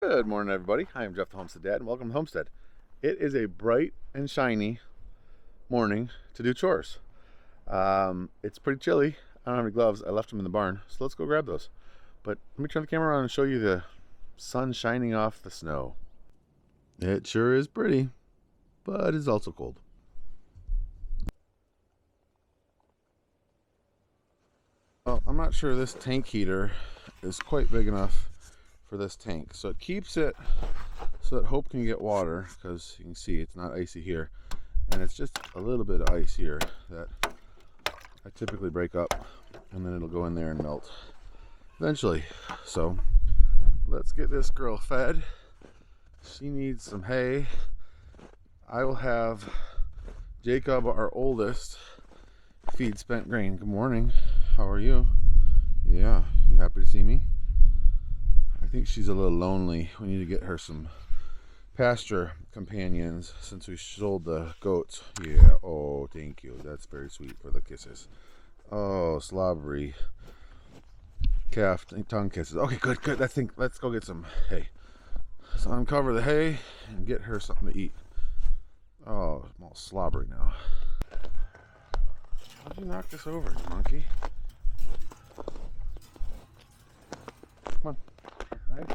Good morning, everybody. I am Jeff the Homestead Dad, and welcome to Homestead. It is a bright and shiny morning to do chores. It's pretty chilly. I don't have any gloves. I left them in the barn, so let's go grab those. But let me turn the camera on and show you the sun shining off the snow. It sure is pretty, but it's also cold. Well, I'm not sure this tank heater is quite big enough for this tank, so it keeps it so that Hope can get water, because you can see it's not icy here, and it's just a little bit of ice here that I typically break up, and then it'll go in there and melt eventually. So let's get this girl fed. She needs some hay. I will have Jacob, our oldest, feed spent grain. Good morning. How are you? Yeah, you happy to see me? I think she's a little lonely. We need to get her some pasture companions since we sold the goats. Yeah, oh, thank you. That's very sweet for the kisses. Oh, slobbery calf tongue kisses. Okay, good. Let's go get some hay. Let's uncover the hay and get her something to eat. Oh, I'm all slobbery now. How'd you knock this over, you monkey? Come on. Right?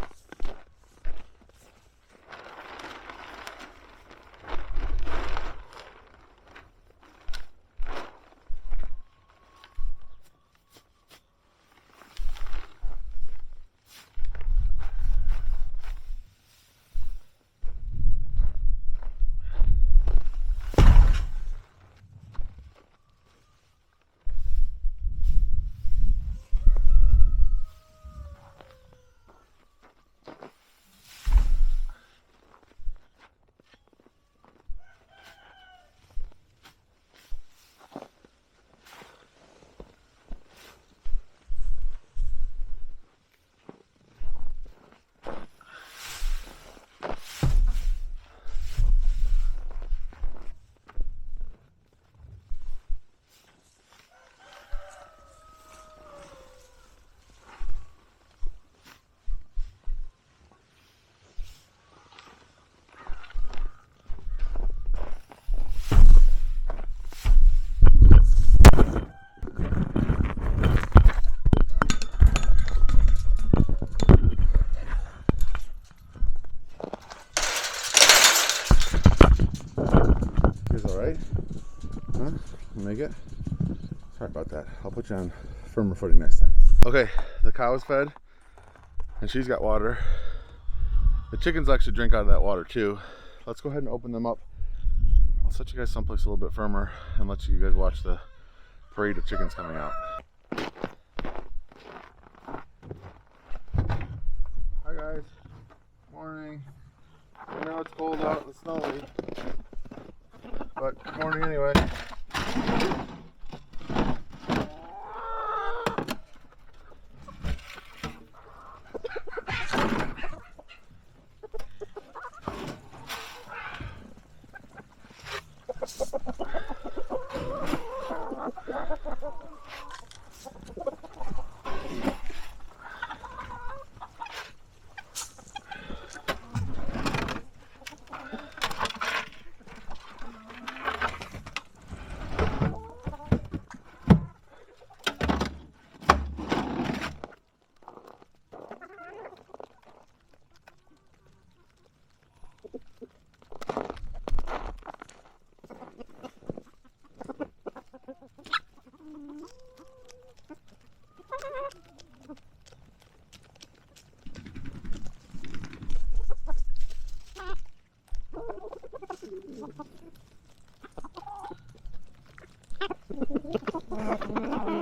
Alright? Huh? You make it? Sorry about that. I'll put you on firmer footing next time. Okay, the cow is fed and she's got water. The chickens actually drink out of that water too. Let's go ahead and open them up. I'll set you guys someplace a little bit firmer and let you guys watch the parade of chickens coming out. Hi guys. Morning. I know it's cold out and snowy, but good morning anyway.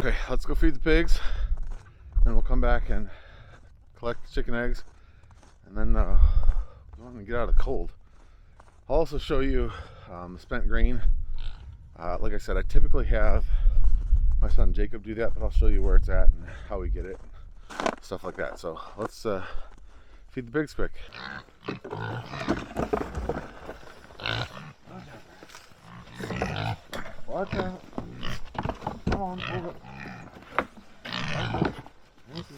Okay, let's go feed the pigs, and we'll come back and collect the chicken eggs, and then go on and get out of the cold. I'll also show you spent grain. Like I said, I typically have my son Jacob do that, but I'll show you where it's at and how we get it, stuff like that. So let's feed the pigs quick. Watch out. Come on, move it. Thank you.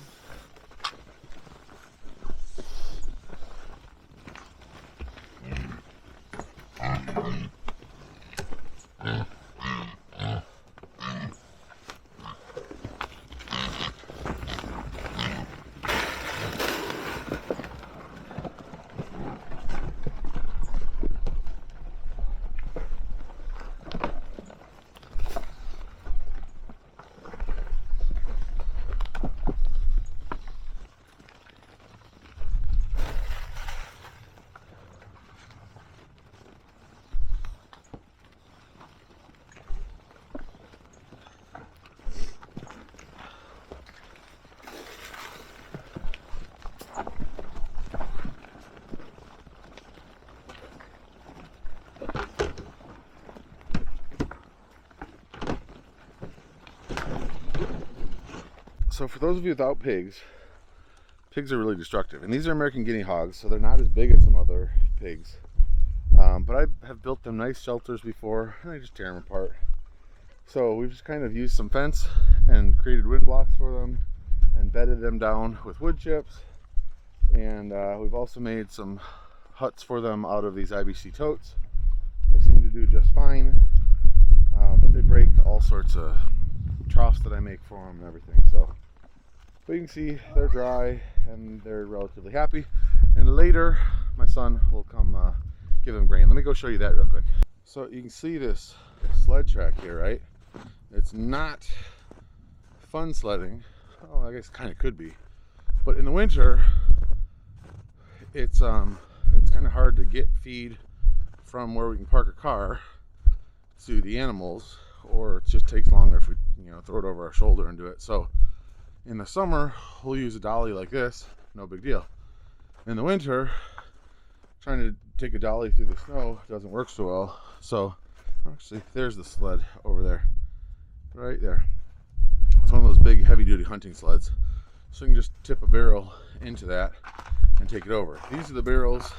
So for those of you without pigs, pigs are really destructive. And these are American guinea hogs, so they're not as big as some other pigs. But I have built them nice shelters before, and I just tear them apart. So we've just kind of used some fence and created wind blocks for them and bedded them down with wood chips. And we've also made some huts for them out of these IBC totes. They seem to do just fine, but they break all sorts of troughs that I make for them and everything. But you can see they're dry and they're relatively happy. And later, my son will come give them grain. Let me go show you that real quick. So you can see this sled track here, right? It's not fun sledding. Oh, I guess it kind of could be. But in the winter, it's kind of hard to get feed from where we can park a car to the animals, or it just takes longer if we, throw it over our shoulder and do it. So in the summer, we'll use a dolly like this, no big deal. In the winter, trying to take a dolly through the snow doesn't work so well. So actually, there's the sled over there, right there. It's one of those big heavy-duty hunting sleds. So you can just tip a barrel into that and take it over. These are the barrels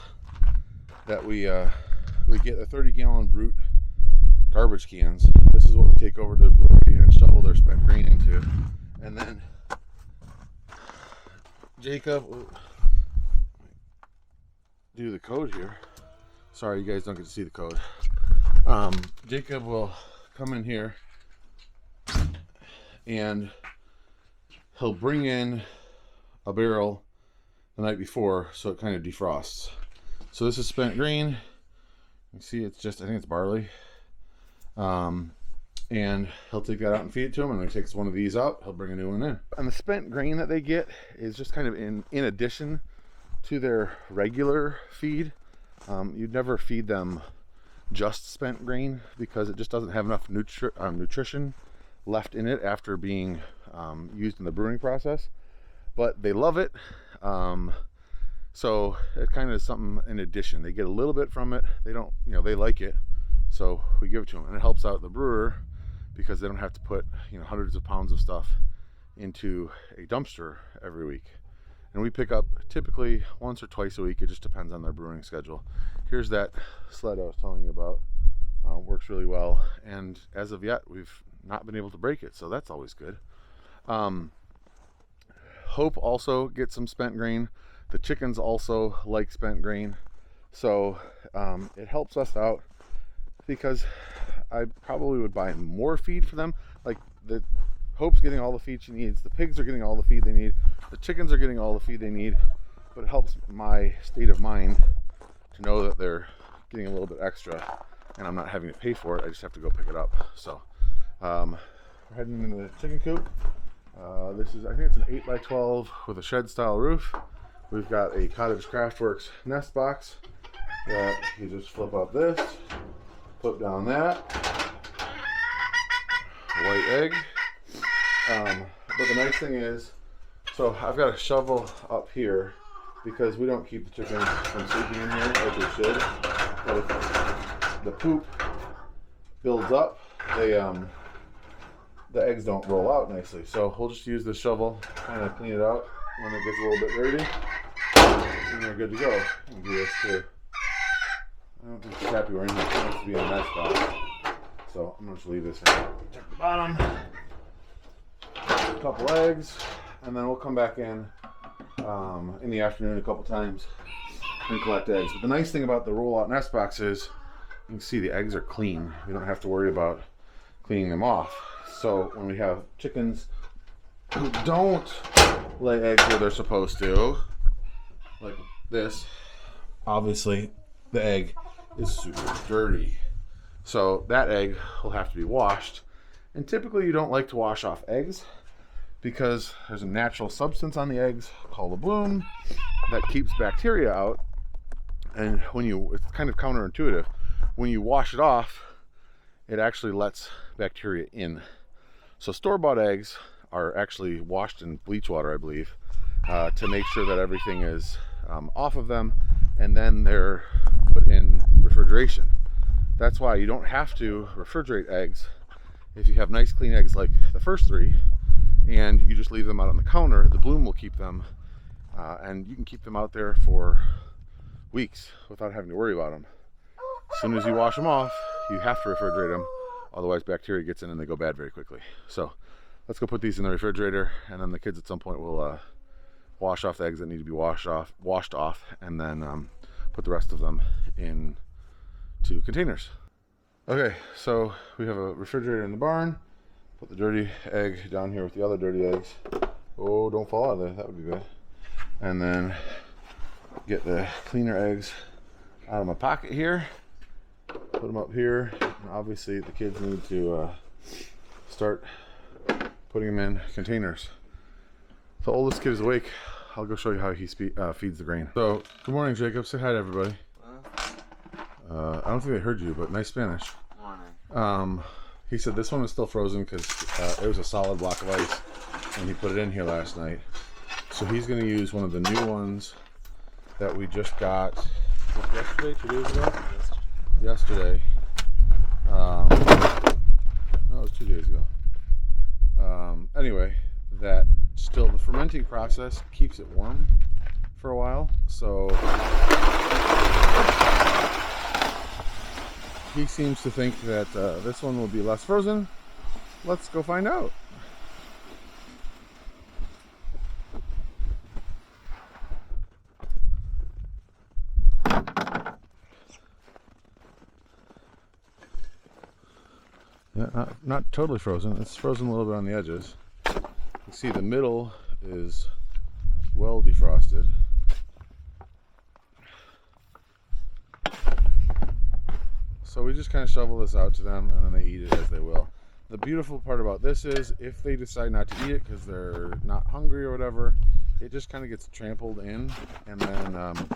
that we get the 30-gallon Brute garbage cans. This is what we take over to the brewery and shovel their spent grain into. And then Jacob will do the code here. Sorry, you guys don't get to see the code. Jacob will come in here and he'll bring in a barrel the night before so it kind of defrosts. So this is spent grain. You see it's just, I think it's barley. And he'll take that out and feed it to him, and when he takes one of these out, he'll bring a new one in. And the spent grain that they get is just kind of in addition to their regular feed. You'd never feed them just spent grain because it just doesn't have enough nutrition left in it after being used in the brewing process. But they love it, so it kind of is something in addition. They get a little bit from it. They don't, they like it, so we give it to them, and it helps out the brewer because they don't have to put hundreds of pounds of stuff into a dumpster every week. And we pick up typically once or twice a week. It just depends on their brewing schedule. Here's that sled I was telling you about. Works really well, and as of yet we've not been able to break it, so that's always good. Hope also gets some spent grain. The chickens also like spent grain, so it helps us out because I probably would buy more feed for them. Like the Hope's getting all the feed she needs, the pigs are getting all the feed they need, the chickens are getting all the feed they need, but it helps my state of mind to know that they're getting a little bit extra and I'm not having to pay for it. I just have to go pick it up. So we're heading into the chicken coop. This is, I think it's an 8x12 with a shed style roof. We've got a Cottage Craftworks nest box that you just flip up this, flip down that, white egg. But the nice thing is, so I've got a shovel up here because we don't keep the chickens from sleeping in here like we should. But if the poop builds up, the eggs don't roll out nicely. So we'll just use the shovel, kind of clean it out when it gets a little bit dirty, and we're good to go. We'll do this too. I don't think she's happy we're in here. She wants to be in a nest box. So I'm going to just leave this here. Check the bottom. A couple eggs, and then we'll come back in the afternoon a couple times and collect eggs. But the nice thing about the roll-out nest box is you can see the eggs are clean. We don't have to worry about cleaning them off. So when we have chickens who don't lay eggs where they're supposed to, like this, obviously the egg is super dirty. So that egg will have to be washed. And typically you don't like to wash off eggs because there's a natural substance on the eggs called a bloom that keeps bacteria out. And it's kind of counterintuitive. When you wash it off, it actually lets bacteria in. So store-bought eggs are actually washed in bleach water, I believe, to make sure that everything is off of them, and then they're put in refrigeration. That's why you don't have to refrigerate eggs if you have nice clean eggs like the first three, and you just leave them out on the counter. The bloom will keep them, and you can keep them out there for weeks without having to worry about them. As soon as you wash them off, you have to refrigerate them, otherwise bacteria gets in and they go bad very quickly. So let's go put these in the refrigerator, and then the kids at some point will wash off the eggs that need to be washed off, and then put the rest of them into containers. Okay, so we have a refrigerator in the barn. Put the dirty egg down here with the other dirty eggs. Oh, don't fall out of there, that would be bad. And then get the cleaner eggs out of my pocket here. Put them up here. And obviously the kids need to start putting them in containers. The oldest kid is awake. I'll go show you how he feeds the grain. So, good morning, Jacob. Say hi to everybody. I don't think they heard you, but nice Spanish. Morning. He said this one is still frozen because it was a solid block of ice when he put it in here last night. So he's going to use one of the new ones that we just got yesterday, 2 days ago? Yesterday. No, it was 2 days ago. Anyway, that still, the fermenting process keeps it warm for a while, so he seems to think that this one will be less frozen. Let's go find out. Yeah, not totally frozen. It's frozen a little bit on the edges. You see the middle is well defrosted. So we just kind of shovel this out to them, and then they eat it as they will. The beautiful part about this is if they decide not to eat it because they're not hungry or whatever, it just kind of gets trampled in, and then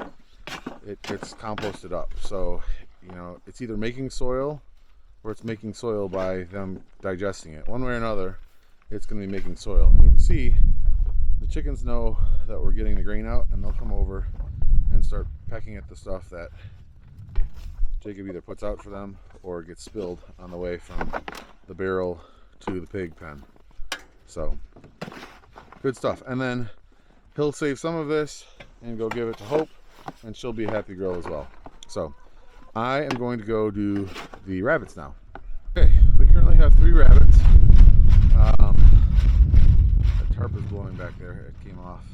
it gets composted up. So, you know, it's either making soil or it's making soil by them digesting it. One way or another, it's going to be making soil. And you can see the chickens know that we're getting the grain out, and they'll come over and start pecking at the stuff that Jacob either puts out for them or gets spilled on the way from the barrel to the pig pen. So, good stuff. And then he'll save some of this and go give it to Hope, and she'll be a happy girl as well. So, I am going to go do the rabbits now. Okay, we currently have 3 rabbits. The tarp is blowing back there. It came off.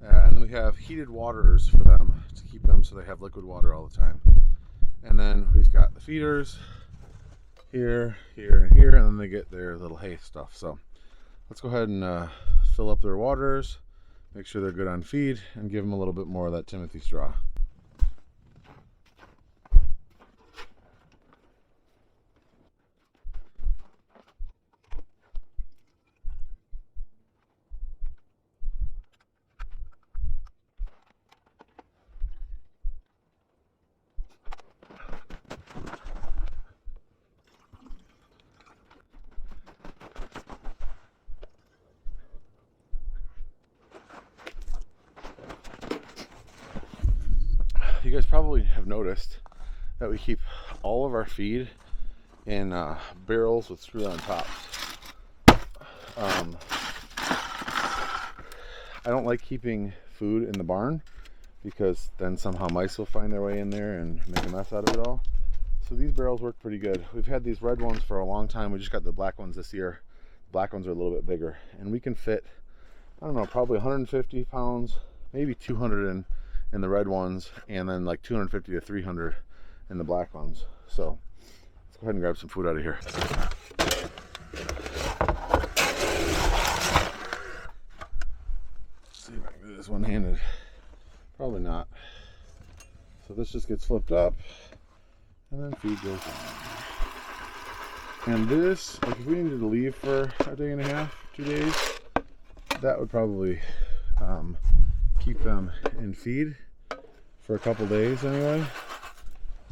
And we have heated waters for them to keep them so they have liquid water all the time. And then we've got the feeders here, here, and here, and then they get their little hay stuff. So let's go ahead and fill up their waters, make sure they're good on feed, and give them a little bit more of that Timothy straw. You guys probably have noticed that we keep all of our feed in barrels with screw-on tops. I don't like keeping food in the barn because then somehow mice will find their way in there and make a mess out of it all. So these barrels work pretty good. We've had these red ones for a long time. We just got the black ones this year. The black ones are a little bit bigger, and we can fit, I don't know, probably 150 pounds, maybe 200 in the red ones, and then like 250 to 300 and the black ones. So let's go ahead and grab some food out of here. Let's see if I can do this one-handed. Probably not. So this just gets flipped up, and then feed goes in. And this, like if we needed to leave for a day and a half, 2 days, that would probably keep them in feed for a couple days anyway.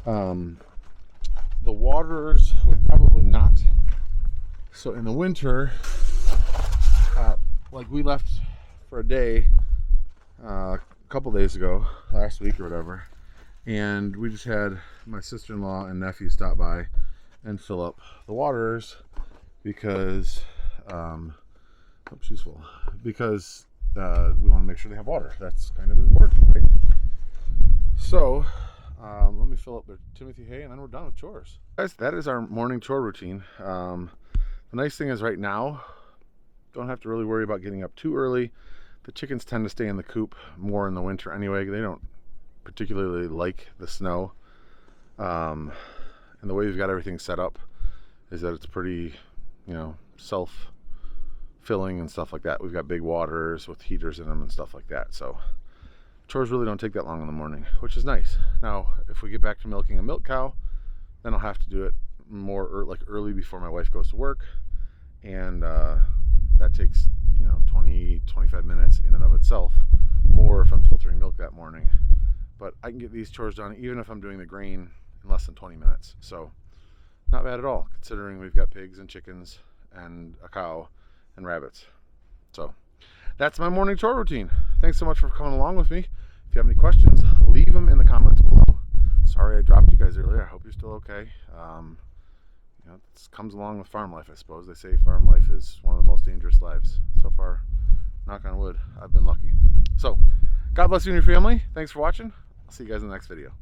The waters would probably not. So in the winter, like we left for a day a couple days ago, last week or whatever, and we just had my sister-in-law and nephew stop by and fill up the waters because she's full, because we want to make sure they have water. That's kind of important, right? So let me fill up their Timothy hay and then we're done with chores. Guys, that is our morning chore routine. The nice thing is right now, don't have to really worry about getting up too early. The chickens tend to stay in the coop more in the winter anyway. They don't particularly like the snow. And the way we've got everything set up is that it's pretty, you know, self-filling and stuff like that. We've got big waters with heaters in them and stuff like that. So chores really don't take that long in the morning, which is nice. Now, if we get back to milking a milk cow, then I'll have to do it more like early before my wife goes to work. And that takes, you know, 20-25 minutes in and of itself, more if I'm filtering milk that morning. But I can get these chores done even if I'm doing the grain in less than 20 minutes. So not bad at all, considering we've got pigs and chickens and a cow and rabbits. So that's my morning chore routine. Thanks so much for coming along with me. If you have any questions, leave them in the comments below. Sorry I dropped you guys earlier. I hope you're still okay. You know, this comes along with farm life, I suppose. They say farm life is one of the most dangerous lives. So far, knock on wood, I've been lucky. So, God bless you and your family. Thanks for watching. I'll see you guys in the next video.